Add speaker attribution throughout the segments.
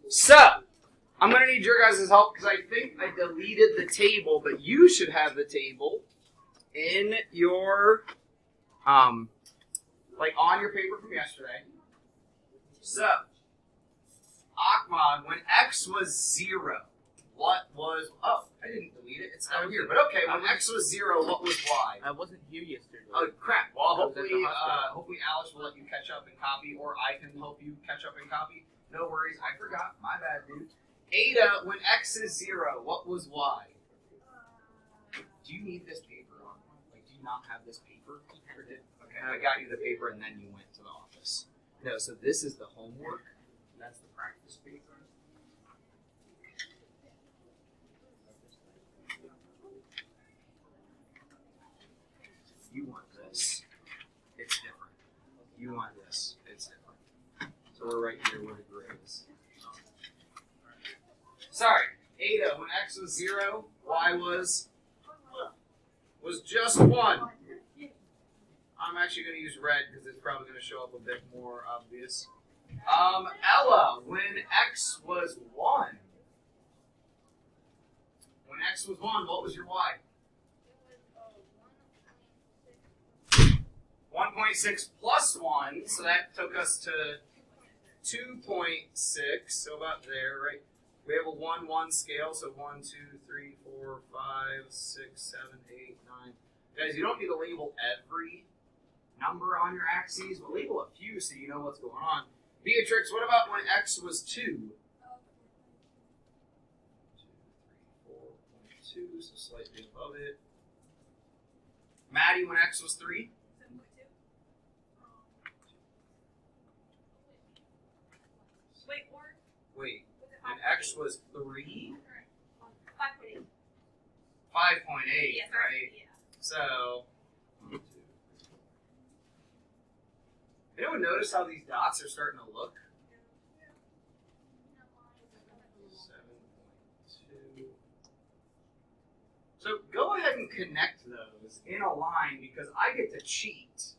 Speaker 1: So, I'm going to need your guys' help because I think I deleted the table, but you should have the table in your, like on your paper from yesterday. So, Ahmad, when x was 0, what was, oh, I didn't delete it, it's down here, but okay, when x was 0, what was y?
Speaker 2: I wasn't here yesterday.
Speaker 1: Oh, crap. Well,
Speaker 2: I was at the
Speaker 1: hopefully Alice will let you catch up and copy, or I can help you catch up and copy. No worries, I forgot. My bad, dude. Ada, when x is 0, what was y? Do you need this paper on? Like, do you not have this paper? Okay, I got you the paper and then you went to the office. No, so this is the homework. That's the practice paper. You want this. It's different. You want this. It's different. So we're right here where the gray is. Sorry, Ada, when x was 0, y was just 1. I'm actually going to use red because it's probably going to show up a bit more obvious. Ella, when x was 1. When x was 1, what was your y? 1.6 plus 1, so that took us to 2.6, so about there, right? We have a 1, 1 scale, so 1, 2, 3, 4, 5, 6, 7, 8, 9. Guys, you don't need to label every number on your axes, but label a few so you know what's going on. Beatrix, what about when x was 2? 2, 3, 4.2, so slightly above it. Maddie, when x was 3? Wait, when x was 3?
Speaker 3: 5.8.
Speaker 1: 5.8,
Speaker 3: Yeah,
Speaker 1: right?
Speaker 3: Yeah.
Speaker 1: So, 1, 2, 3. Anyone notice how these dots are starting to look? 7.2. So go ahead and connect those in a line because I get to cheat.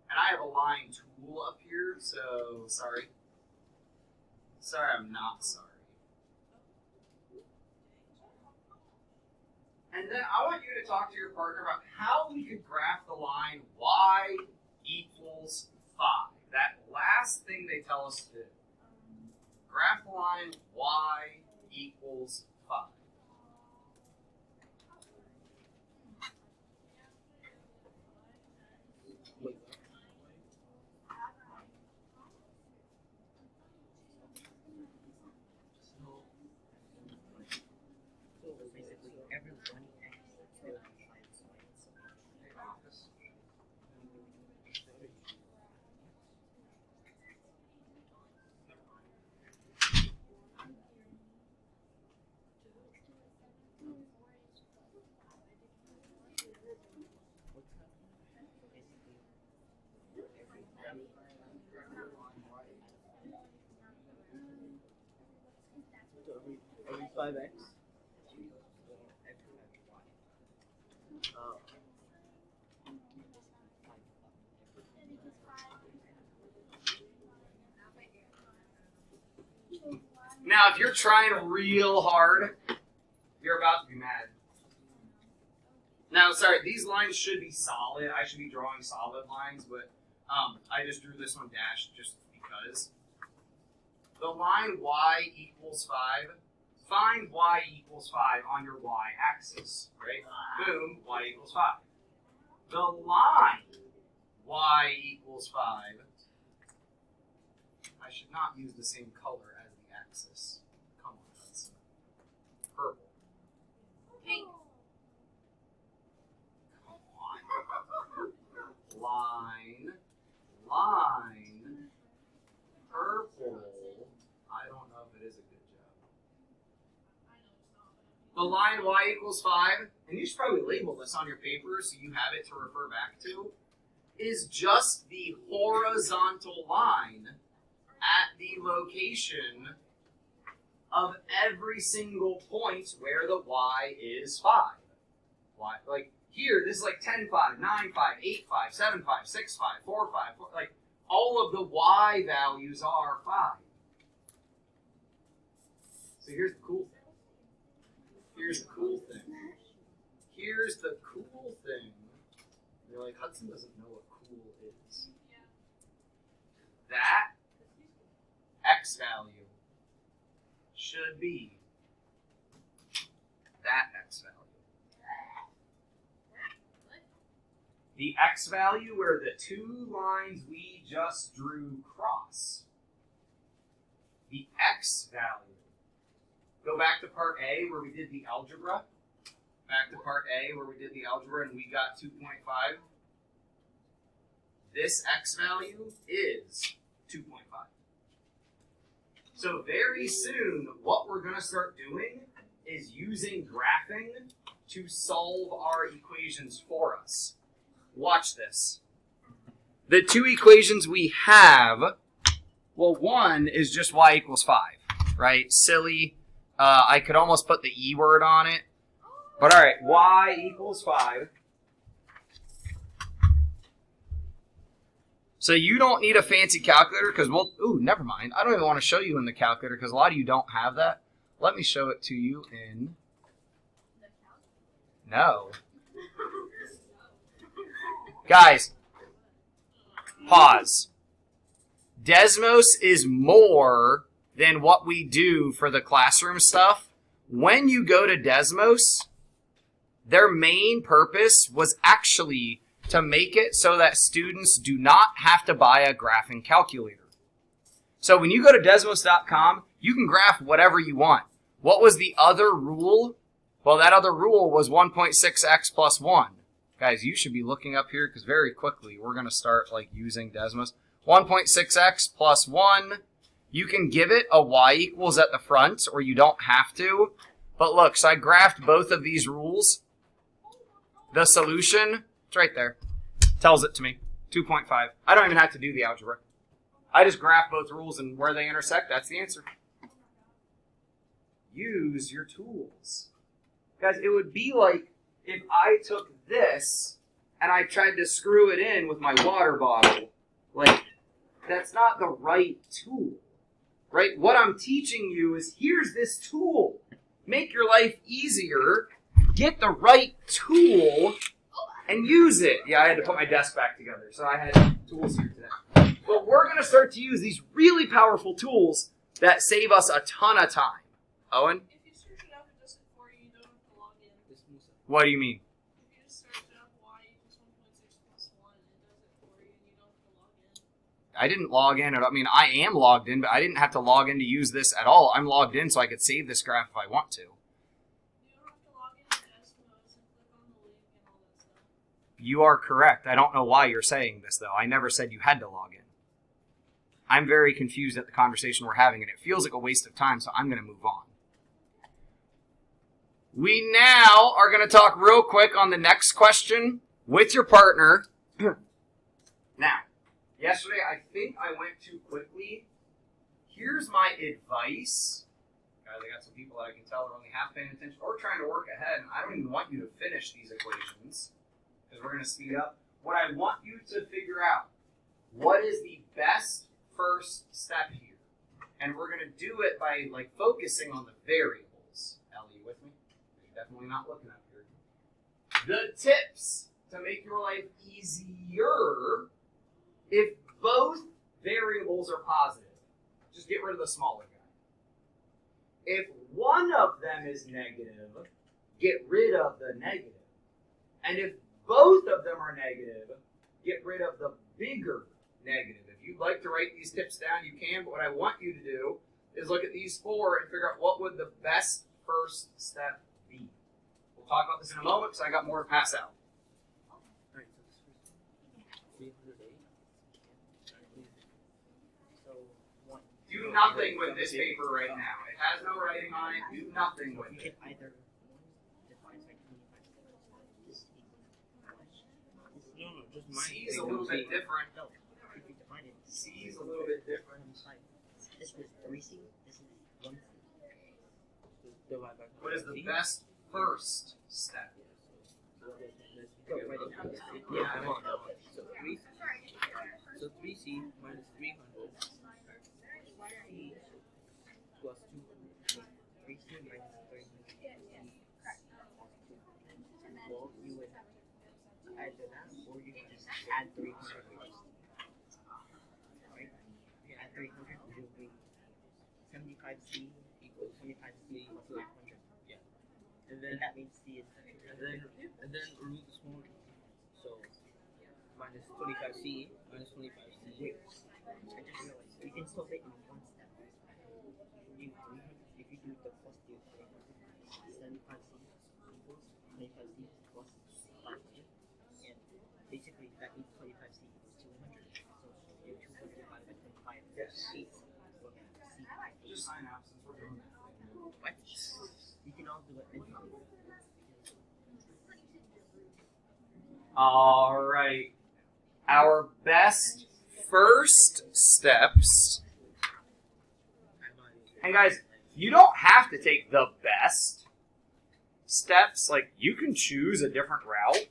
Speaker 1: And I have a line tool up here, so sorry. Sorry, I'm not sorry. And then I want you to talk to your partner about how we could graph the line y equals 5. That last thing they tell us to do. Graph the line y equals 5.
Speaker 2: Every 5x.
Speaker 1: Now, if you're trying real hard, you're about to be mad. Now, sorry, these lines should be solid. I should be drawing solid lines, but I just drew this one dashed just because. The line y equals 5, find y equals 5 on your y-axis, right? Boom, y equals 5. The line y equals 5, I should not use the same color as the axis. Come on, that's purple.
Speaker 3: Pink.
Speaker 1: Come on. Line, purple. I don't know if it is a good job. The line y equals 5, and you should probably label this on your paper so you have it to refer back to, is just the horizontal line at the location of every single point where the y is 5. Y, like here, this is like 10, 5, 9, 5, 8, 5, 7, 5, 6, 5, 4, 5, 4, like all of the y values are 5. So here's the cool thing. Here's the cool thing. Here's the cool thing. You're like, Hudson doesn't know what cool is. That x value should be that x value. The x value where the two lines we just drew cross. The x value. Go back to part A where we did the algebra. Back to part A where we did the algebra and we got 2.5. This x value is 2.5. So very soon, what we're going to start doing is using graphing to solve our equations for us. Watch this. The two equations we have, well, one is just y equals 5, right? Silly. I could almost put the E word on it. But all right, y equals 5. So you don't need a fancy calculator because never mind. I don't even want to show you in the calculator because a lot of you don't have that. Let me show it to you in... No. Guys, pause. Desmos is more than what we do for the classroom stuff. When you go to Desmos, their main purpose was actually to make it so that students do not have to buy a graphing calculator. So when you go to Desmos.com, you can graph whatever you want. What was the other rule? Well, that other rule was 1.6x plus 1. Guys, you should be looking up here because very quickly we're going to start using Desmos. 1.6x plus 1. You can give it a y equals at the front or you don't have to. But look, so I graphed both of these rules. The solution, it's right there. Tells it to me. 2.5. I don't even have to do the algebra. I just graph both rules and where they intersect, that's the answer. Use your tools. Guys, it would be like if I took this and I tried to screw it in with my water bottle. That's not the right tool. Right? What I'm teaching you is here's this tool. Make your life easier. Get the right tool and use it. Yeah, I had to put my desk back together, so I had tools here today. But we're going to start to use these really powerful tools that save us a ton of time. Owen?
Speaker 3: If you search it up, it does it for you. You don't have to log in.
Speaker 1: What do you mean?
Speaker 3: If you just search up y equals 1.6 plus 1, it does it for you, and you don't have to log in.
Speaker 1: I didn't log in. I am logged in, but I didn't have to log in to use this at all. I'm logged in so I could save this graph if I want to.
Speaker 3: You don't have to log in to Desmos and click on the link and all that stuff.
Speaker 1: You are correct. I don't know why you're saying this, though. I never said you had to log in. I'm very confused at the conversation we're having, and it feels like a waste of time, so I'm going to move on. We now are going to talk real quick on the next question with your partner. Now, yesterday I think I went too quickly. Here's my advice. Guys, I got some people that I can tell are only half paying attention or trying to work ahead, and I don't even want you to finish these equations because we're going to speed up. What I want you to figure out, what is the best first step here? And we're going to do it by focusing on the variables. Ellie, you with me? You're definitely not looking up here. The tips to make your life easier if both variables are positive. Just get rid of the smaller guy. If one of them is negative, get rid of the negative. And if both of them are negative, get rid of the bigger negative. If you'd like to write these tips down, you can, but what I want you to do is look at these four and figure out what would the best first step be. We'll talk about this in a moment because I got more to pass out. Do nothing with this paper right now. It has no writing on it. Do nothing with it. C is a little bit different. C is a little bit different.
Speaker 2: This was 3C, this is 1C.
Speaker 1: What is the best first step?
Speaker 2: Yeah, come on.
Speaker 4: So 3C minus 300 plus 200.
Speaker 2: either that or you can just add 300. Right? You add 300, you'll be 75C equals 75C plus 500.
Speaker 4: Yeah.
Speaker 2: And then that means C is
Speaker 4: And then remove the small one. So minus 25C minus 25C.
Speaker 2: wait. I just realized you can solve it in one step. You 300, if you do the plus the 75C equals 25C plus 500. And basically that means 25C equals 200. So you 200 divided by 25
Speaker 1: Yes.
Speaker 2: C.
Speaker 1: Just sign out since we're doing that.
Speaker 2: What? You can all do it anyway.
Speaker 1: All right. Our best first steps. And guys, you don't have to take the best steps. Like, you can choose a different route.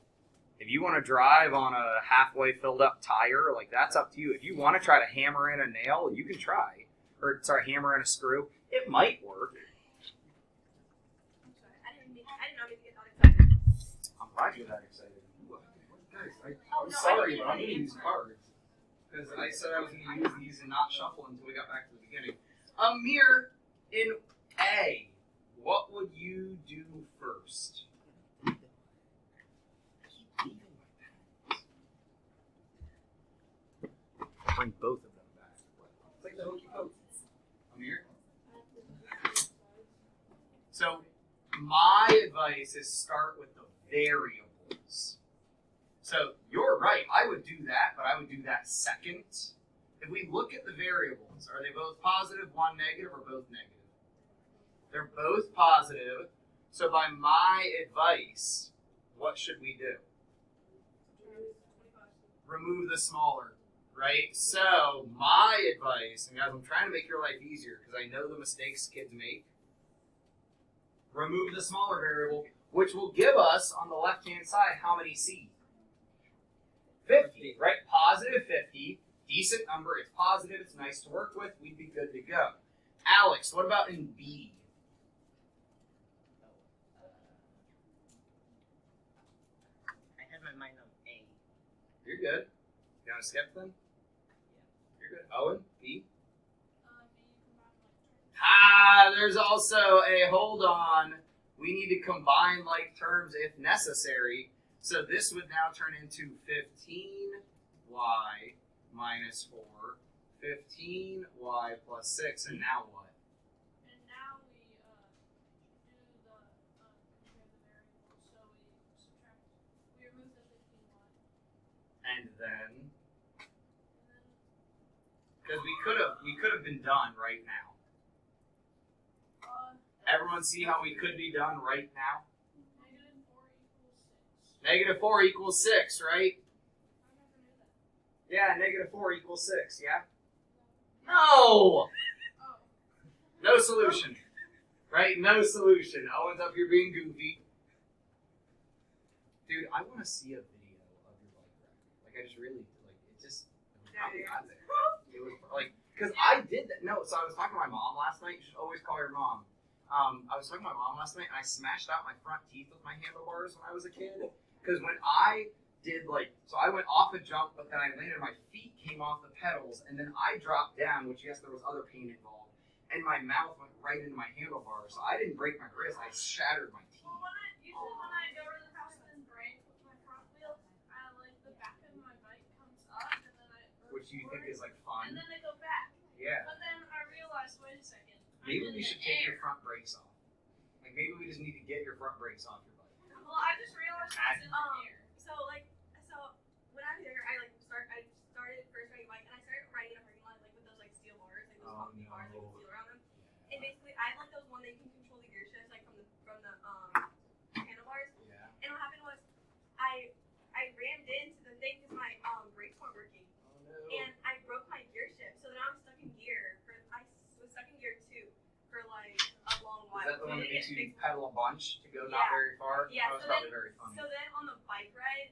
Speaker 1: If you want to drive on a halfway filled up tire, like, that's up to you. If you want to try to hammer in a nail, you can try. Or, sorry, hammer in a screw. It might work.
Speaker 3: Sorry, I didn't know me to get that excited.
Speaker 1: I'm glad you're that excited. Guys, I'm
Speaker 3: Oh, no,
Speaker 1: sorry,
Speaker 3: I
Speaker 1: but I'm
Speaker 3: didn't
Speaker 1: going to use cards. Because I said I was going to use these and not shuffle until we got back to the beginning. Amir, in A, what would you do first? Bring both of them back. It's like the hokey pokey. Amir? So, my advice is start with the variables. So, you're right. I would do that, but I would do that second. If we look at the variables, are they both positive, one negative, or both negative? They're both positive. So, by my advice, what should we do? Remove the smaller, right? So, my advice, and guys, I'm trying to make your life easier because I know the mistakes kids make. Remove the smaller variable, which will give us on the left-hand side how many C? 50, right? Positive 50. Decent number. It's positive. It's nice to work with. We'd be good to go. Alex, what about in B?
Speaker 2: I had my mind on A.
Speaker 1: You're good. You want to skip then? You're good. Owen, B? There's also a hold on. We need to combine like terms if necessary. So this would now turn into 15y minus 4, 15y plus 6, and now what?
Speaker 3: And now we do the variables, so we remove the 15y.
Speaker 1: And then,
Speaker 3: And then
Speaker 1: because we could have been done right now. Everyone see how we could be done right now?
Speaker 3: negative 4 equals 6.
Speaker 1: Negative 4 equals 6, right?
Speaker 3: I never knew that.
Speaker 1: Yeah, negative 4 equals 6, yeah? No!
Speaker 3: Oh.
Speaker 1: No solution. Right? No solution. Owen's up here being goofy. Dude, I want to see a video of your bike ride. Like, I just really, like, it just, it was probably out there. It was, like, because I did that. No, so I was talking to my mom last night. You should always call your mom. I was talking to my mom last night, and I smashed out my front teeth with my handlebars when I was a kid. Because when I did, like, so I went off a jump, but then I landed, my feet came off the pedals, and then I dropped down, which, yes, there was other pain involved, and my mouth went right into my handlebars. So I didn't break my wrist, I shattered my teeth.
Speaker 3: Well, usually when I go really fast and brake with my front wheel, like the back of my bike comes up, and then
Speaker 1: Which you think is, like,
Speaker 3: and
Speaker 1: fun.
Speaker 3: then they go back.
Speaker 1: Yeah.
Speaker 3: But then I realized, wait a second.
Speaker 1: Maybe
Speaker 3: I'm in
Speaker 1: we
Speaker 3: the
Speaker 1: should take
Speaker 3: air.
Speaker 1: your front brakes off. Like, maybe we just need to get your front brakes off your bike.
Speaker 3: Well, I just realized I was in the air. So when I was younger, I started first riding a bike, and I started riding in a parking lot like with those like steel bars, like those concrete bars like with steel around them. And basically, I had like those one that you can control the gear shifts like from the handlebars.
Speaker 1: Yeah.
Speaker 3: And what happened was, I rammed into the thing because my brakes weren't working,
Speaker 1: Oh, no.
Speaker 3: and I broke my gear shift. So then I was stuck in gear I was stuck in gear 2 for like a long while.
Speaker 1: Is that the one that
Speaker 3: It
Speaker 1: makes
Speaker 3: didn't
Speaker 1: you
Speaker 3: get fixed.
Speaker 1: pedal a bunch to go not
Speaker 3: Yeah.
Speaker 1: very far?
Speaker 3: Yeah,
Speaker 1: That was
Speaker 3: so
Speaker 1: probably very funny.
Speaker 3: So then on the bike ride,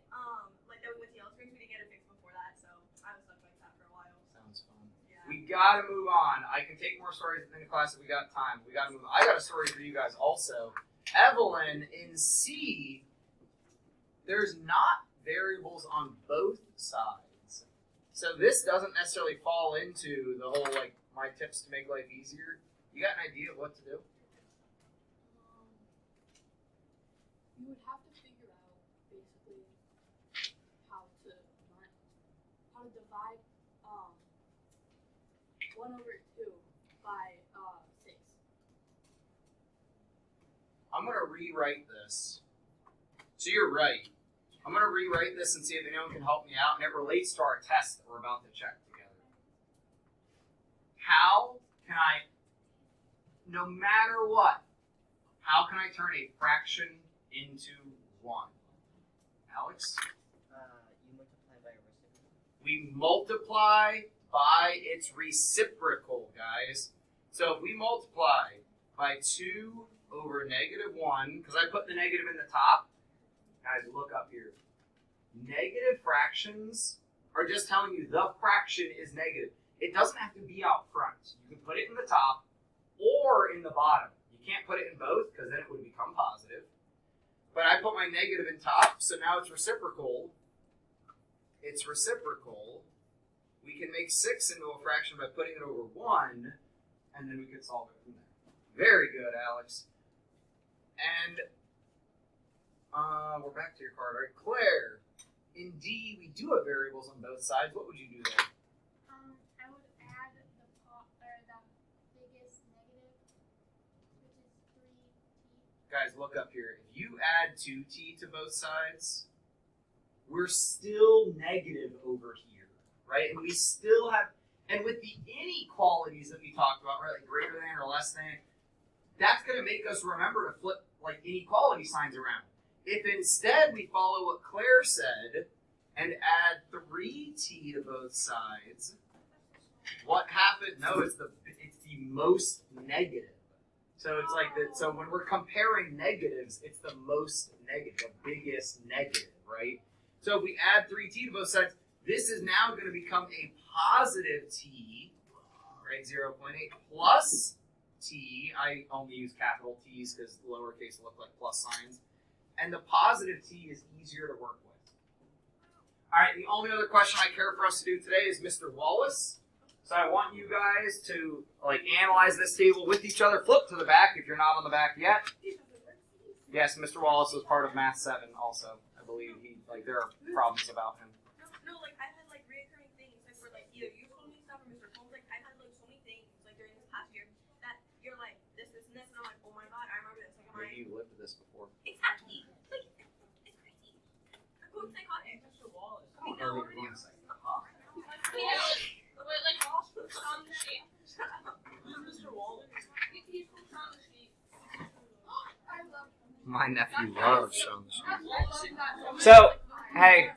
Speaker 3: like that we went to Yellow Springs, we didn't get it fixed before that, so I was stuck like that for a while.
Speaker 1: Sounds fun.
Speaker 3: Yeah.
Speaker 1: We gotta move on. I can take more stories in the class if we got time. We gotta move on. I got a story for you guys also. Evelyn in C, there's not variables on both sides. So this doesn't necessarily fall into the whole like my tips to make life easier. You got an idea of what to do?
Speaker 5: You would have to figure out basically how to divide 1/2 by 6.
Speaker 1: I'm gonna rewrite this. So you're right. I'm gonna rewrite this and see if anyone can help me out, and it relates to our test that we're about to check together. How can I, no matter what, how can I turn a fraction into 1? Alex?
Speaker 2: You multiply by a reciprocal.
Speaker 1: We multiply by its reciprocal, guys. So if we multiply by 2 over -1, because I put the negative in the top, guys, look up here. Negative fractions are just telling you the fraction is negative. It doesn't have to be out front. You can put it in the top or in the bottom. You can't put it in both because then it would become positive. But I put my negative in top, so now it's reciprocal. It's reciprocal. We can make 6 into a fraction by putting it over 1, and then we can solve it from there. Very good, Alex. And we're back to your card, right? Claire, in D, we do have variables on both sides. What would you do there?
Speaker 6: I would add the biggest negative, which is 3t.
Speaker 1: Guys, look up here. If you add 2t to both sides, we're still negative over here, right? And we still have, and with the inequalities that we talked about, right, like greater than or less than, that's going to make us remember to flip like inequality signs around. If instead we follow what Claire said and add 3t to both sides, what happened? No, it's the most negative. So it's like that. So when we're comparing negatives, it's the most negative, the biggest negative, right? So if we add 3t to both sides, this is now going to become a positive t, right? 0.8 plus t. I only use capital T's because lowercase look like plus signs. And the positive t is easier to work with. All right, the only other question I care for us to do today is Mr. Wallace. So I want you guys to like analyze this table with each other. Flip to the back if you're not on the back yet. Yes, Mr. Wallace was part of Math 7 also. I believe there are problems about him.
Speaker 3: No, like I had like reoccurring things like where like either you told me stuff or Mr. Holmes, like I had like so many things like during this past year that you're like this, and this, and I'm like, oh my god, I remember this. Like,
Speaker 1: Maybe you lived this before.
Speaker 3: Exactly. Like, it's crazy. I'm going psychotic.
Speaker 4: Mr. Wallace.
Speaker 3: I mean, no,
Speaker 1: Earlier one second.
Speaker 5: But like Ross puts on the sheet.
Speaker 4: Who's Mr. Wallace?
Speaker 5: He puts on the sheet. I love
Speaker 1: My nephew loves showing the sheet.
Speaker 5: I love that.
Speaker 1: So, hey,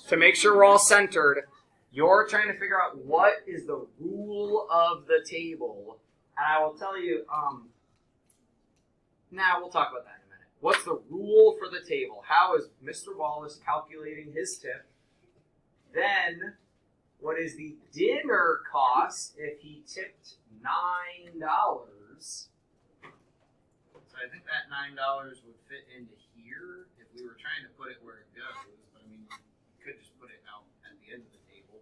Speaker 1: to make sure we're all centered, you're trying to figure out what is the rule of the table. And I will tell you, we'll talk about that in a minute. What's the rule for the table? How is Mr. Wallace calculating his tip? Then, what is the dinner cost if he tipped $9? So I think that $9 would fit into here if we were trying to put it where it goes. But I mean, you could just put it out at the end of the table.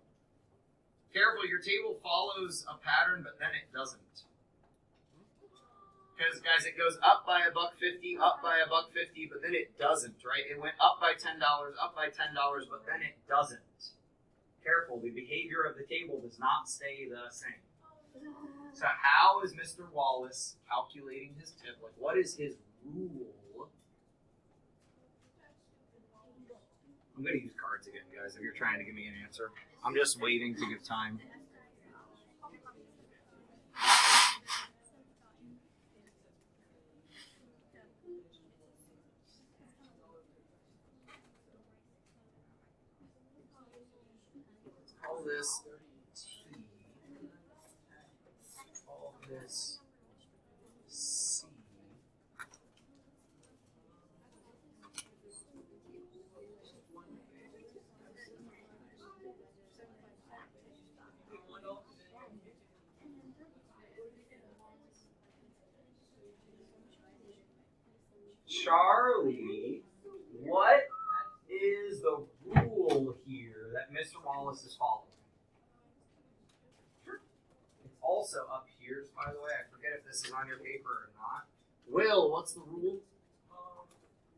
Speaker 1: Careful, your table follows a pattern, but then it doesn't. Because guys, it goes up by $1.50, up by $1.50, but then it doesn't, right? It went up by $10, up by $10, but then it doesn't. Careful, the behavior of the table does not stay the same. So how is Mr. Wallace calculating his tip? Like, what is his rule? I'm going to use cards again, guys, if you're trying to give me an answer. I'm just waiting to give time. Call this T. Call this C. Charlie, what is the rule Mr. Wallace is following. Sure. It's also up here, by the way. I forget if this is on your paper or not. Will, what's the rule?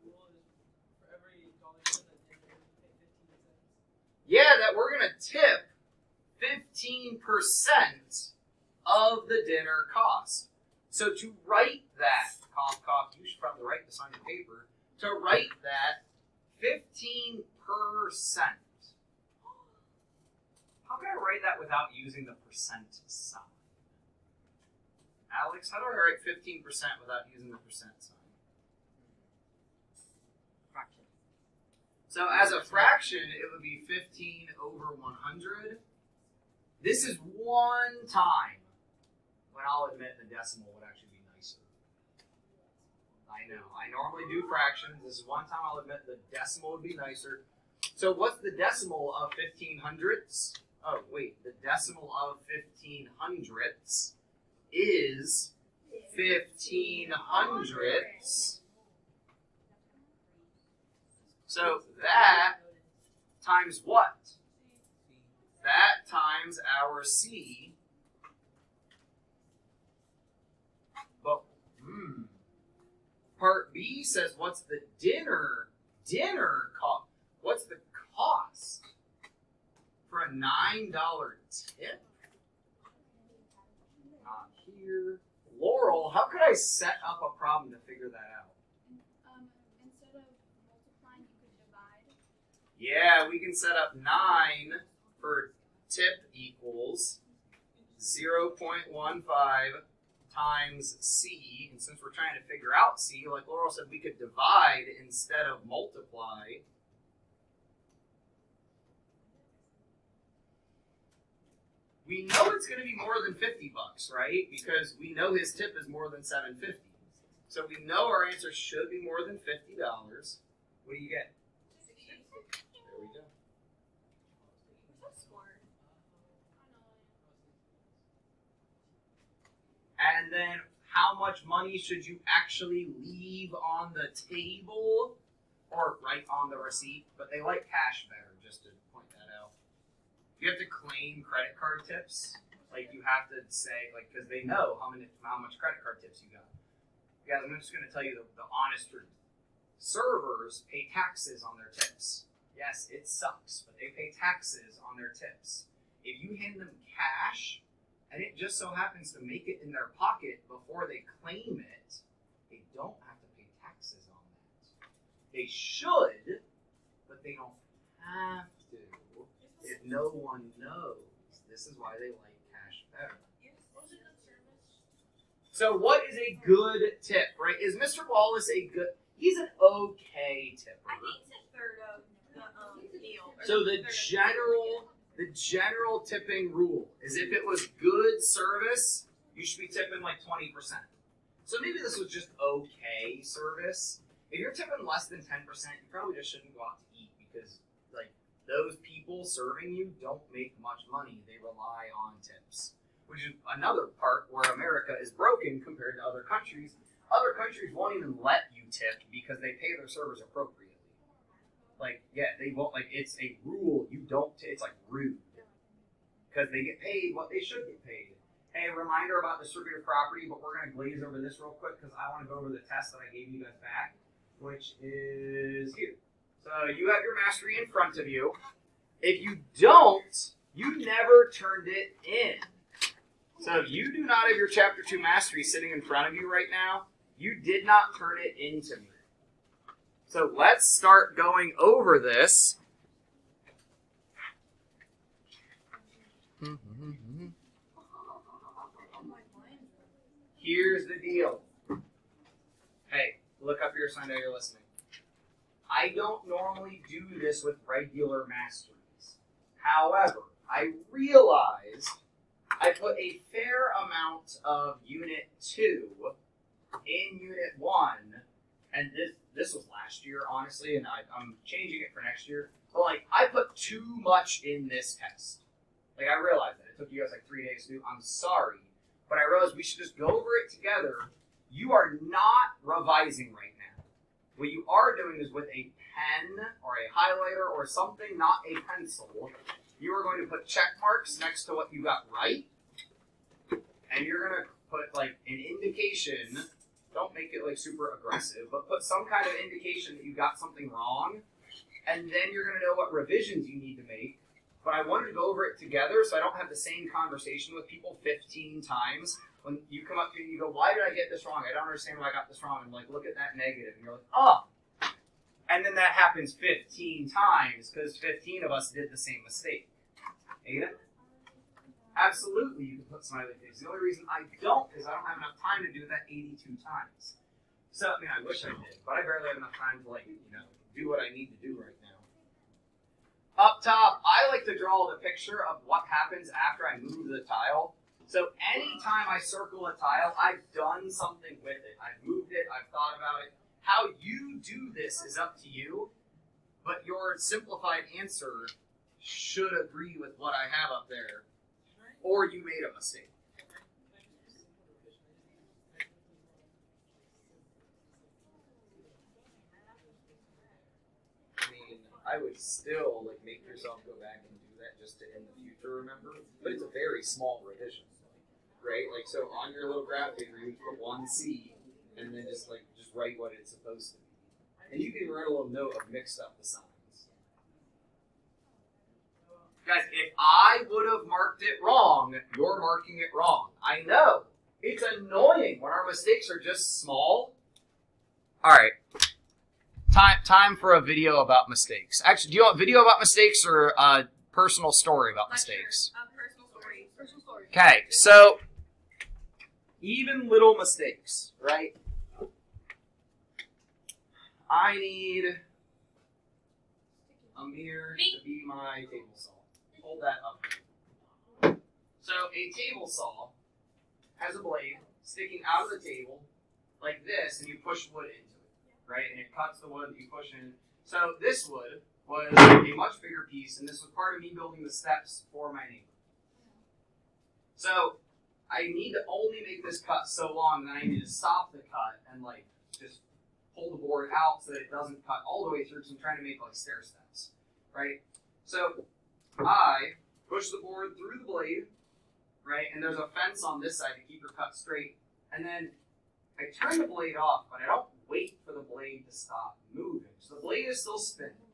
Speaker 7: Rule is for every dollar you spend at dinner, you pay 15 cents.
Speaker 1: Yeah, that we're gonna tip 15% of the dinner cost. So to write that, cough, cough, you should probably write this on your paper. To write that 15%. How can I write that without using the percent sign? Alex, how do I write 15% without using the percent sign?
Speaker 2: Fraction.
Speaker 1: So as a fraction, it would be 15 over 100. This is one time when I'll admit the decimal would actually be nicer. I know. I normally do fractions. This is one time I'll admit the decimal would be nicer. So what's the decimal of 1500ths? Oh, wait. The decimal of 1500ths is 1500ths. So that times what? That times our C. But, Part B says, what's the dinner cost? What's the cost for a $9 tip? Not here. Laurel, how could I set up a problem to figure that out?
Speaker 6: Instead of multiplying, you could divide.
Speaker 1: Yeah, we can set up 9 for tip equals 0.15 times C, and since we're trying to figure out C, like Laurel said, we could divide instead of multiply. We know it's going to be more than $50, right? Because we know his tip is more than $7.50. So we know our answer should be more than $50. What do you get? There we go.
Speaker 3: What's that score?
Speaker 1: And then how much money should you actually leave on the table or write on the receipt? But they like cash better, just to point that out. You have to claim credit card tips. Like you have to say, like, because they know how much credit card tips you got. Guys, I'm just going to tell you the honest truth. Servers pay taxes on their tips. Yes, it sucks, but they pay taxes on their tips. If you hand them cash, and it just so happens to make it in their pocket before they claim it, they don't have to pay taxes on that. They should, but they don't have to if no one knows. This is why they like cash better. So what is a good tip, right? Is Mr. Wallace a good, he's an okay tipper.
Speaker 3: I think it's a third of the meal. or
Speaker 1: So the
Speaker 3: third of
Speaker 1: general tipping rule is if it was good service, you should be tipping like 20%. So maybe this was just okay service. If you're tipping less than 10%, you probably just shouldn't go out to eat because like those people serving you don't make much money. They rely on tips, which is another part where America is broken compared to other countries. Other countries won't even let you tip because they pay their servers appropriately. Like, yeah, they won't, like, it's a rule. You don't, it's like rude. Because they get paid what they should get paid. Hey, reminder about distributive property, but we're going to glaze over this real quick because I want to go over the test that I gave you guys back, which is here. So you have your mastery in front of you. If you don't, you never turned it in. So if you do not have your Chapter 2 mastery sitting in front of you right now, you did not turn it into me. So let's start going over this. Here's the deal. Hey, look up your sign that you're listening. I don't normally do this with regular masteries. However, I realized I put a fair amount of Unit 2 in Unit 1, and this was last year, honestly, and I'm changing it for next year. But, like, I put too much in this test. Like, I realized that. It took you guys, like, 3 days to do. I'm sorry. But I realized we should just go over it together. You are not revising right now. What you are doing is with a pen or a highlighter or something, not a pencil, you are going to put check marks next to what you got right. And you're going to put like an indication. Don't make it like super aggressive, but put some kind of indication that you got something wrong. And then you're going to know what revisions you need to make. But I wanted to go over it together so I don't have the same conversation with people 15 times. When you come up to me and you go, why did I get this wrong? I don't understand why I got this wrong. I'm like, look at that negative. And you're like, oh. And then that happens 15 times because 15 of us did the same mistake. Ada? Absolutely, you can put smiley face. The only reason I don't is I don't have enough time to do that 82 times. So, I mean, I wish I did, but I barely have enough time to, like, do what I need to do right now. Up top, I like to draw the picture of what happens after I move the tile. So anytime I circle a tile, I've done something with it. I've moved it, I've thought about it. How you do this is up to you, but your simplified answer should agree with what I have up there, or you made a mistake. I mean, I would still like make yourself go back and do that just to in the future remember, but it's a very small revision, right? Like so on your little graph paper, you put 1C and then just write what it's supposed to be, and you can write a little note of mixed up the signs. Guys, if I would have marked it wrong, you're marking it wrong. I know. It's annoying when our mistakes are just small. All right. Time for a video about mistakes. Actually, do you want a video about mistakes or a personal story about mistakes?
Speaker 3: Personal story.
Speaker 5: Personal story.
Speaker 1: Okay, so even little mistakes, right? I need Amir to be my table saw. Hold that up. So a table saw has a blade sticking out of the table like this, and you push wood into it, right? And it cuts the wood that you push in. So this wood was a much bigger piece, and this was part of me building the steps for my neighbor. So I need to only make this cut so long that I need to stop the cut and like just pull the board out so that it doesn't cut all the way through, because I'm trying to make like stair steps, right? So I push the board through the blade, right? And there's a fence on this side to keep her cut straight. And then I turn the blade off, but I don't wait for the blade to stop moving. So the blade is still spinning,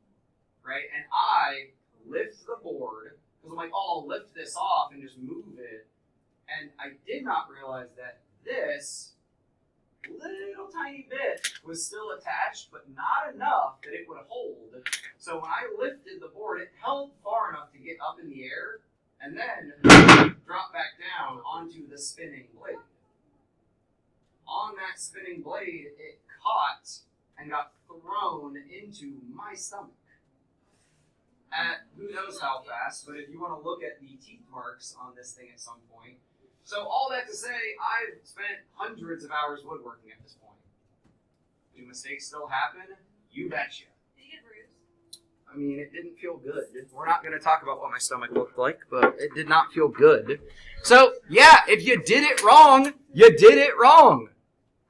Speaker 1: right? And I lift the board, because I'm like, oh, I'll lift this off and just move it. And I did not realize that this little tiny bit was still attached, but not enough that it would hold. So when I lifted the board, it held far enough to get up in the air and then drop back down onto the spinning blade. On that spinning blade, it caught and got thrown into my stomach. At who knows how fast, but if you want to look at the teeth marks on this thing at some point. So all that to say, I've spent hundreds of hours woodworking at this point. Do mistakes still happen? You betcha.
Speaker 3: Did you get bruised?
Speaker 1: I mean, it didn't feel good. We're not going to talk about what my stomach looked like, but it did not feel good. So, yeah, if you did it wrong, you did it wrong.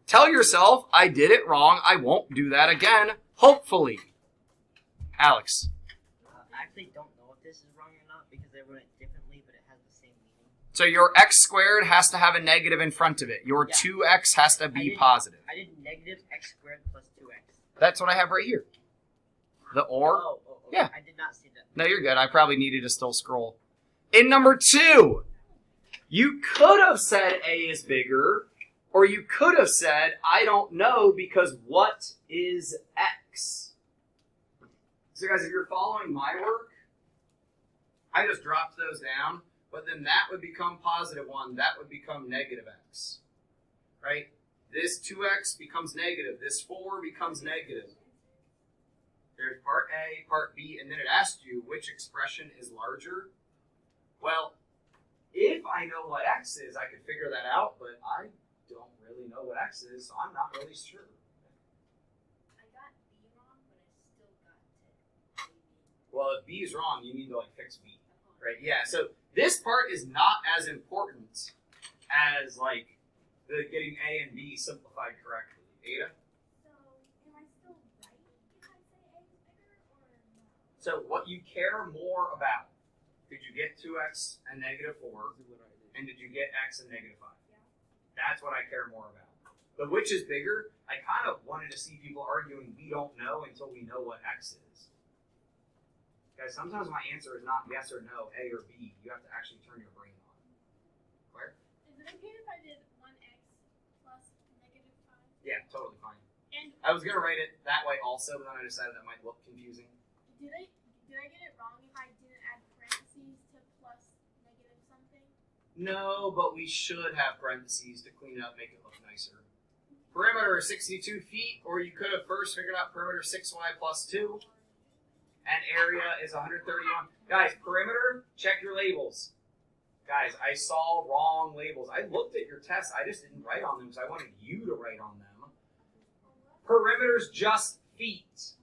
Speaker 1: Tell yourself, I did it wrong. I won't do that again, hopefully. Alex.
Speaker 2: I actually don't know if this is wrong or not because I wrote it differently, but it has the same meaning.
Speaker 1: So your x squared has to have a negative in front of it. Your 2x has to be positive.
Speaker 2: I did negative x squared plus 2x.
Speaker 1: That's what I have right here. The or.
Speaker 2: Oh,
Speaker 1: Yeah.
Speaker 2: I did not see that.
Speaker 1: No, you're good. I probably needed to still scroll. In number 2, you could have said A is bigger, or you could have said, I don't know, because what is X? So guys, if you're following my work, I just dropped those down, but then that would become positive 1, that would become negative X, right? This 2X becomes negative, this 4 becomes negative. There's part A, part B, and then it asked you which expression is larger. Well, if I know what X is, I could figure that out, but I don't really know what X is, so I'm not really sure.
Speaker 6: I got B wrong, but I still got to A.
Speaker 1: Well, if B is wrong, you need to like fix B, right? Yeah, so this part is not as important as like the getting A and B simplified correctly. Ada?
Speaker 6: So, am I still
Speaker 1: So what you care more about, did you get 2x and -4? And did you get x and -5? That's what I care more about. But which is bigger? I kind of wanted to see people arguing we don't know until we know what x is. Guys, sometimes my answer is not yes or no, A or B. You have to actually turn your brain on. Claire?
Speaker 5: Is it okay if I did 1x plus -5?
Speaker 1: Yeah, totally fine.
Speaker 5: And
Speaker 1: I was gonna write it that way also, but then I decided that might look confusing.
Speaker 5: did I get it wrong if I didn't add parentheses to plus negative something?
Speaker 1: No, but we should have parentheses to clean it up, make it look nicer. Perimeter is 62 feet, or you could have first figured out perimeter 6y plus 2. And area is 131. Guys, perimeter, check your labels. Guys, I saw wrong labels. I looked at your test, I just didn't write on them because I wanted you to write on them. Perimeter's just feet.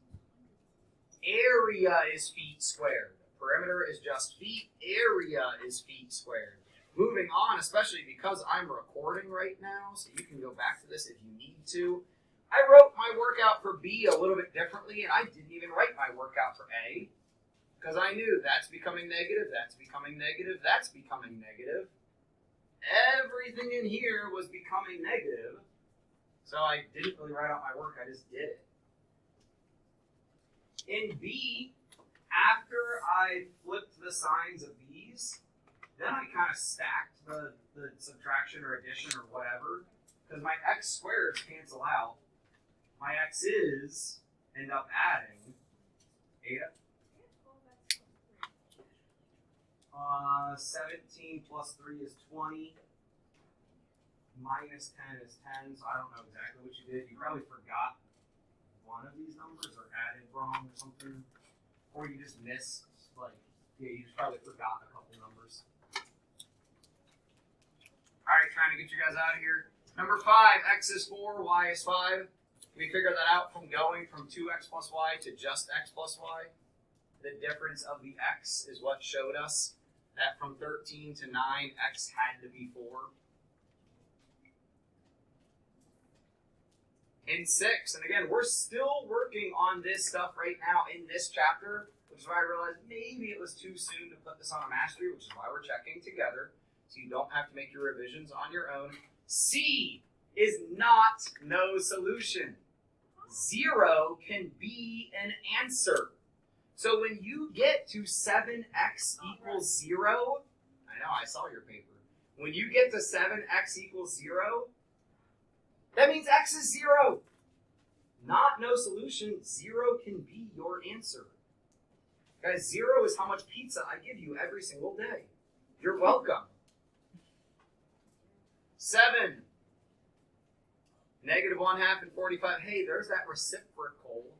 Speaker 1: Area is feet squared. Perimeter is just feet. Area is feet squared. Moving on, especially because I'm recording right now, so you can go back to this if you need to. I wrote my workout for B a little bit differently, and I didn't even write my workout for A, because I knew that's becoming negative, that's becoming negative, that's becoming negative. Everything in here was becoming negative, so I didn't really write out my work, I just did it. In B, after I flipped the signs of these, then I kind of stacked the subtraction or addition or whatever, because my x squareds cancel out. My x's end up adding 17 plus 3 is 20. Minus 10 is 10, so I don't know exactly what you did. You probably forgot one of these numbers or added wrong or something. Or you just missed, you just probably forgot a couple numbers. Alright, trying to get you guys out of here. Number 5, x is 4, y is 5. We figured that out from going from 2x plus y to just x plus y. The difference of the x is what showed us that from 13 to 9, x had to be 4. In 6, and again, we're still working on this stuff right now in this chapter, which is why I realized maybe it was too soon to put this on a mastery, which is why we're checking together, so you don't have to make your revisions on your own. C is not no solution. 0 can be an answer. So when you get to 7x equals 0, I know, I saw your paper. When you get to 7x equals 0, that means x is 0. Not no solution. 0 can be your answer. Guys, 0 is how much pizza I give you every single day. You're welcome. 7. Negative 1/2 and 45. Hey, there's that reciprocal.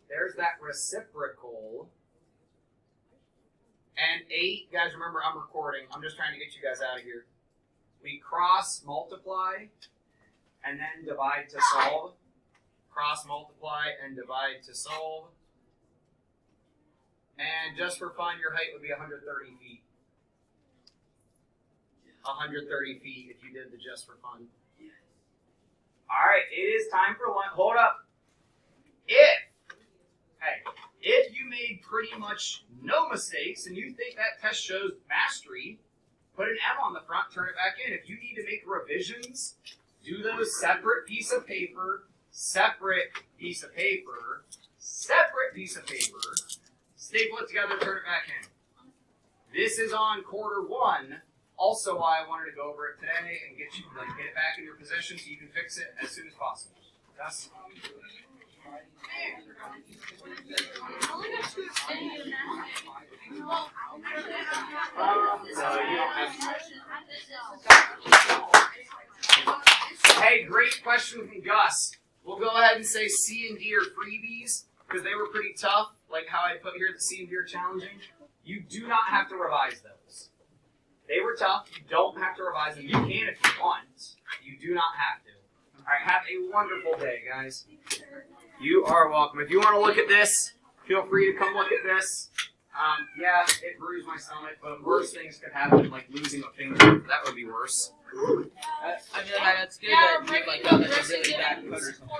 Speaker 1: There's that reciprocal. And 8, guys, remember I'm recording. I'm just trying to get you guys out of here. We cross multiply and then divide to solve. Cross multiply and divide to solve. And just for fun, your height would be 130 feet. 130 feet if you did the just for fun. Alright, it is time for lunch. Hold up. If you made pretty much no mistakes and you think that test shows mastery, put an M on the front, turn it back in. If you need to make revisions, do those separate piece of paper, separate piece of paper, separate piece of paper, staple it together, turn it back in. This is on quarter 1. Also why I wanted to go over it today and get it back in your position so you can fix it as soon as possible. Yes? Hey, great question from Gus. We'll go ahead and say C and D are freebies because they were pretty tough, like how I put here that C and D are challenging. You do not have to revise those. They were tough. You don't have to revise them. You can if you want. You do not have to. All right, have a wonderful day, guys. You are welcome. If you want to look at this, feel free to come look at this. Yeah, it bruised my stomach, but worse things could happen, like losing a finger. That would be worse.
Speaker 4: I mean, that's good that you like got like a really bad cut or something.